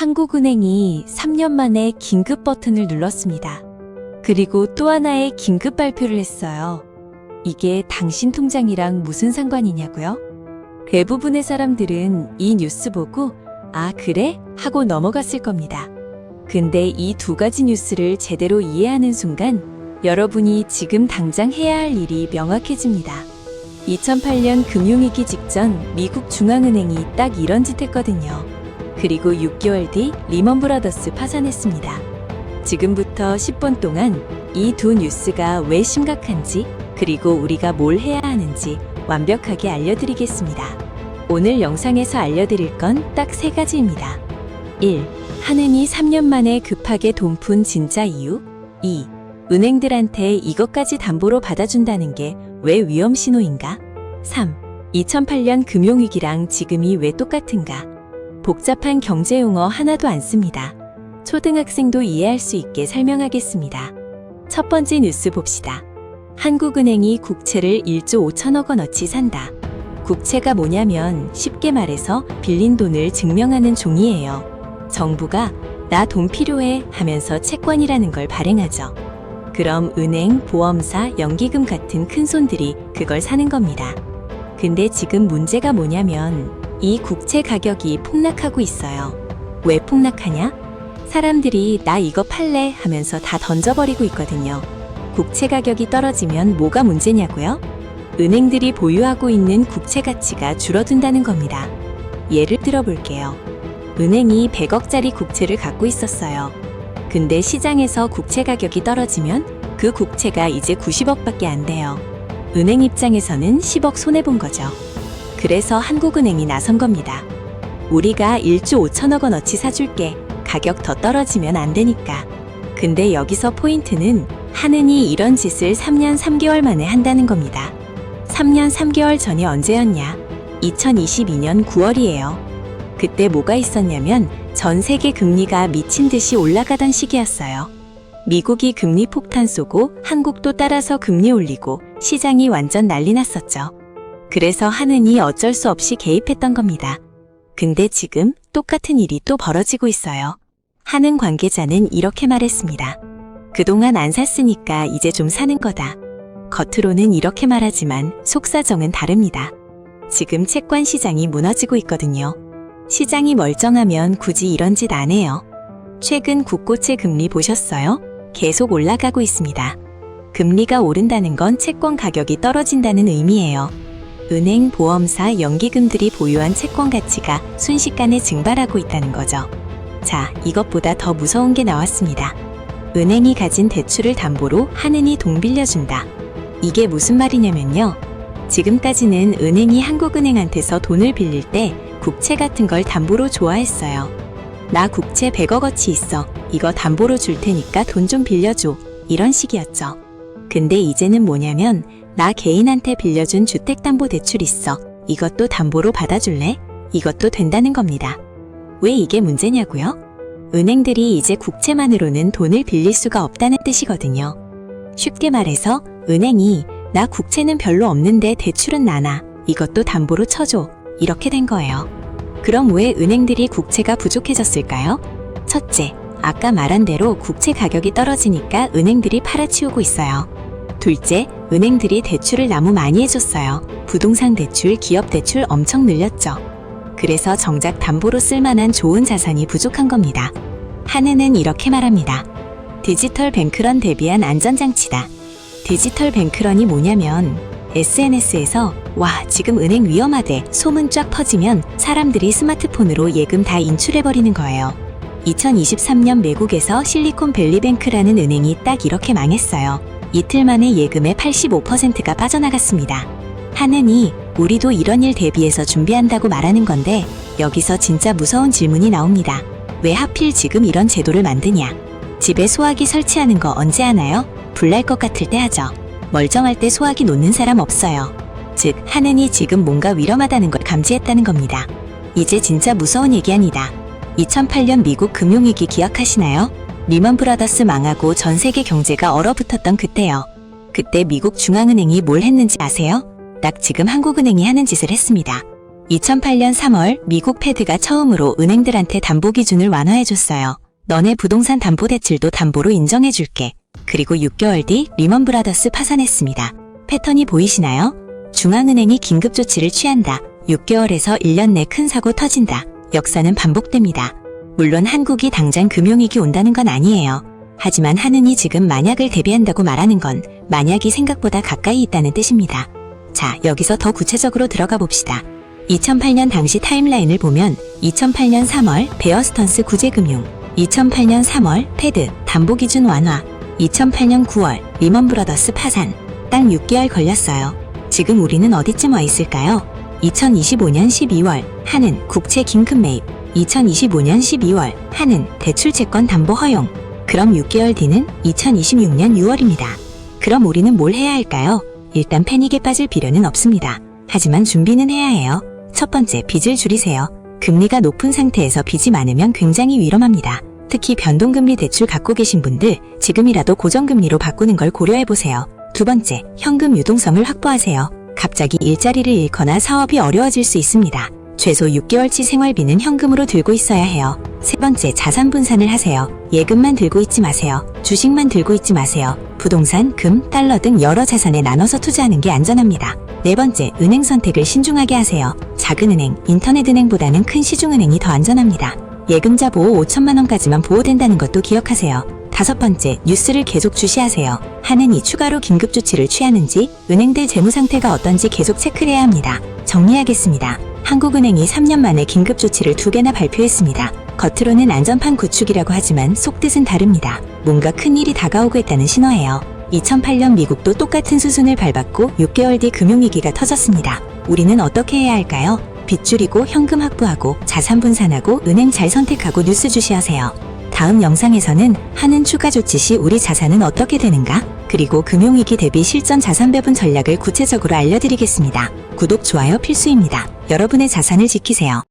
한국은행이 3년 만에 긴급 버튼을 눌렀습니다. 그리고 또 하나의 긴급 발표를 했어요. 이게 당신 통장이랑 무슨 상관이냐고요? 대부분의 사람들은 이 뉴스 보고 아 그래? 하고 넘어갔을 겁니다. 근데 이 두 가지 뉴스를 제대로 이해하는 순간 여러분이 지금 당장 해야 할 일이 명확해집니다. 2008년 금융위기 직전 미국 중앙은행이 딱 이런 짓 했거든요. 그리고 6개월 뒤 리먼 브라더스 파산했습니다. 지금부터 10분 동안 이 두 뉴스가 왜 심각한지 그리고 우리가 뭘 해야 하는지 완벽하게 알려드리겠습니다. 오늘 영상에서 알려드릴 건 딱 3가지입니다. 1. 한은이 3년 만에 급하게 돈 푼 진짜 이유. 2. 은행들한테 이것까지 담보로 받아준다는 게 왜 위험 신호인가? 3. 2008년 금융위기랑 지금이 왜 똑같은가? 복잡한 경제 용어 하나도 안 씁니다. 초등학생도 이해할 수 있게 설명하겠습니다. 첫 번째 뉴스 봅시다. 한국은행이 국채를 1조 5천억 원어치 산다. 국채가 뭐냐면 쉽게 말해서 빌린 돈을 증명하는 종이에요. 정부가 나 돈 필요해 하면서 채권이라는 걸 발행하죠. 그럼 은행, 보험사, 연기금 같은 큰 손들이 그걸 사는 겁니다. 근데 지금 문제가 뭐냐면 이 국채 가격이 폭락하고 있어요. 왜 폭락하냐? 사람들이 나 이거 팔래 하면서 다 던져버리고 있거든요. 국채 가격이 떨어지면 뭐가 문제냐고요? 은행들이 보유하고 있는 국채 가치가 줄어든다는 겁니다. 예를 들어 볼게요. 은행이 100억짜리 국채를 갖고 있었어요. 근데 시장에서 국채 가격이 떨어지면 그 국채가 이제 90억밖에 안 돼요. 은행 입장에서는 10억 손해본 거죠. 그래서 한국은행이 나선 겁니다. 우리가 1조 5천억 원어치 사줄게. 가격 더 떨어지면 안 되니까. 근데 여기서 포인트는 한은이 이런 짓을 3년 3개월 만에 한다는 겁니다. 3년 3개월 전이 언제였냐? 2022년 9월이에요. 그때 뭐가 있었냐면 전 세계 금리가 미친 듯이 올라가던 시기였어요. 미국이 금리 폭탄 쏘고 한국도 따라서 금리 올리고 시장이 완전 난리 났었죠. 그래서 한은이 어쩔 수 없이 개입했던 겁니다. 근데 지금 똑같은 일이 또 벌어지고 있어요. 한은 관계자는 이렇게 말했습니다. 그동안 안 샀으니까 이제 좀 사는 거다. 겉으로는 이렇게 말하지만 속사정은 다릅니다. 지금 채권 시장이 무너지고 있거든요. 시장이 멀쩡하면 굳이 이런 짓 안 해요. 최근 국고채 금리 보셨어요? 계속 올라가고 있습니다. 금리가 오른다는 건 채권 가격이 떨어진다는 의미예요. 은행, 보험사, 연기금들이 보유한 채권 가치가 순식간에 증발하고 있다는 거죠. 자, 이것보다 더 무서운 게 나왔습니다. 은행이 가진 대출을 담보로 한은이 돈 빌려준다. 이게 무슨 말이냐면요. 지금까지는 은행이 한국은행한테서 돈을 빌릴 때 국채 같은 걸 담보로 좋아했어요. 나 국채 100억어치 있어. 이거 담보로 줄 테니까 돈 좀 빌려줘. 이런 식이었죠. 근데 이제는 뭐냐면 나 개인한테 빌려준 주택담보대출 있어. 이것도 담보로 받아줄래? 이것도 된다는 겁니다. 왜 이게 문제냐고요? 은행들이 이제 국채만으로는 돈을 빌릴 수가 없다는 뜻이거든요. 쉽게 말해서 은행이 나 국채는 별로 없는데 대출은 나나. 이것도 담보로 쳐줘. 이렇게 된 거예요. 그럼 왜 은행들이 국채가 부족해졌을까요? 첫째, 아까 말한 대로 국채 가격이 떨어지니까 은행들이 팔아치우고 있어요. 둘째, 은행들이 대출을 너무 많이 해줬어요. 부동산 대출, 기업 대출 엄청 늘렸죠. 그래서 정작 담보로 쓸만한 좋은 자산이 부족한 겁니다. 한은은 이렇게 말합니다. 디지털 뱅크런 대비한 안전장치다. 디지털 뱅크런이 뭐냐면 SNS에서 와 지금 은행 위험하대 소문 쫙 퍼지면 사람들이 스마트폰으로 예금 다 인출해버리는 거예요. 2023년 미국에서 실리콘밸리뱅크라는 은행이 딱 이렇게 망했어요. 이틀 만에 예금의 85%가 빠져나갔습니다. 한은이 우리도 이런 일 대비해서 준비한다고 말하는 건데 여기서 진짜 무서운 질문이 나옵니다. 왜 하필 지금 이런 제도를 만드냐? 집에 소화기 설치하는 거 언제 하나요? 불날 것 같을 때 하죠. 멀쩡할 때 소화기 놓는 사람 없어요. 즉 한은이 지금 뭔가 위험하다는 걸 감지했다는 겁니다. 이제 진짜 무서운 얘기 아니다. 2008년 미국 금융위기 기억하시나요? 리먼 브라더스 망하고 전 세계 경제가 얼어붙었던 그때요. 그때 미국 중앙은행이 뭘 했는지 아세요? 딱 지금 한국은행이 하는 짓을 했습니다. 2008년 3월 미국 패드가 처음으로 은행들한테 담보 기준을 완화해줬어요. 너네 부동산 담보 대출도 담보로 인정해줄게. 그리고 6개월 뒤 리먼 브라더스 파산했습니다. 패턴이 보이시나요? 중앙은행이 긴급 조치를 취한다. 6개월에서 1년 내 큰 사고 터진다. 역사는 반복됩니다. 물론 한국이 당장 금융위기 온다는 건 아니에요. 하지만 하느니 지금 만약을 대비한다고 말하는 건 만약이 생각보다 가까이 있다는 뜻입니다. 자, 여기서 더 구체적으로 들어가 봅시다. 2008년 당시 타임라인을 보면 2008년 3월 베어스턴스 구제금융, 2008년 3월 패드 담보기준 완화, 2008년 9월 리먼 브라더스 파산, 딱 6개월 걸렸어요. 지금 우리는 어디쯤 와 있을까요? 2025년 12월 하는 국채 긴급 매입, 2025년 12월 하는 대출채권 담보 허용. 그럼 6개월 뒤는 2026년 6월입니다. 그럼 우리는 뭘 해야 할까요? 일단 패닉에 빠질 필요는 없습니다. 하지만 준비는 해야 해요. 첫 번째, 빚을 줄이세요. 금리가 높은 상태에서 빚이 많으면 굉장히 위험합니다. 특히 변동금리 대출 갖고 계신 분들, 지금이라도 고정금리로 바꾸는 걸 고려해보세요. 두 번째, 현금 유동성을 확보하세요. 갑자기 일자리를 잃거나 사업이 어려워질 수 있습니다. 최소 6개월치 생활비는 현금으로 들고 있어야 해요. 세 번째, 자산 분산을 하세요. 예금만 들고 있지 마세요. 주식만 들고 있지 마세요. 부동산, 금, 달러 등 여러 자산에 나눠서 투자하는 게 안전합니다. 네 번째, 은행 선택을 신중하게 하세요. 작은 은행, 인터넷 은행보다는 큰 시중은행이 더 안전합니다. 예금자 보호 5천만 원까지만 보호된다는 것도 기억하세요. 다섯 번째, 뉴스를 계속 주시하세요. 하느니 추가로 긴급 조치를 취하는지, 은행들 재무 상태가 어떤지 계속 체크를 해야 합니다. 정리하겠습니다. 한국은행이 3년 만에 긴급 조치를 2개나 발표했습니다. 겉으로는 안전판 구축이라고 하지만 속뜻은 다릅니다. 뭔가 큰일이 다가오고 있다는 신호예요. 2008년 미국도 똑같은 수순을 밟았고 6개월 뒤 금융위기가 터졌습니다. 우리는 어떻게 해야 할까요? 빚 줄이고 현금 확보하고 자산 분산하고 은행 잘 선택하고 뉴스 주시하세요. 다음 영상에서는 하는 추가 조치 시 우리 자산은 어떻게 되는가? 그리고 금융위기 대비 실전 자산 배분 전략을 구체적으로 알려드리겠습니다. 구독, 좋아요 필수입니다. 여러분의 자산을 지키세요.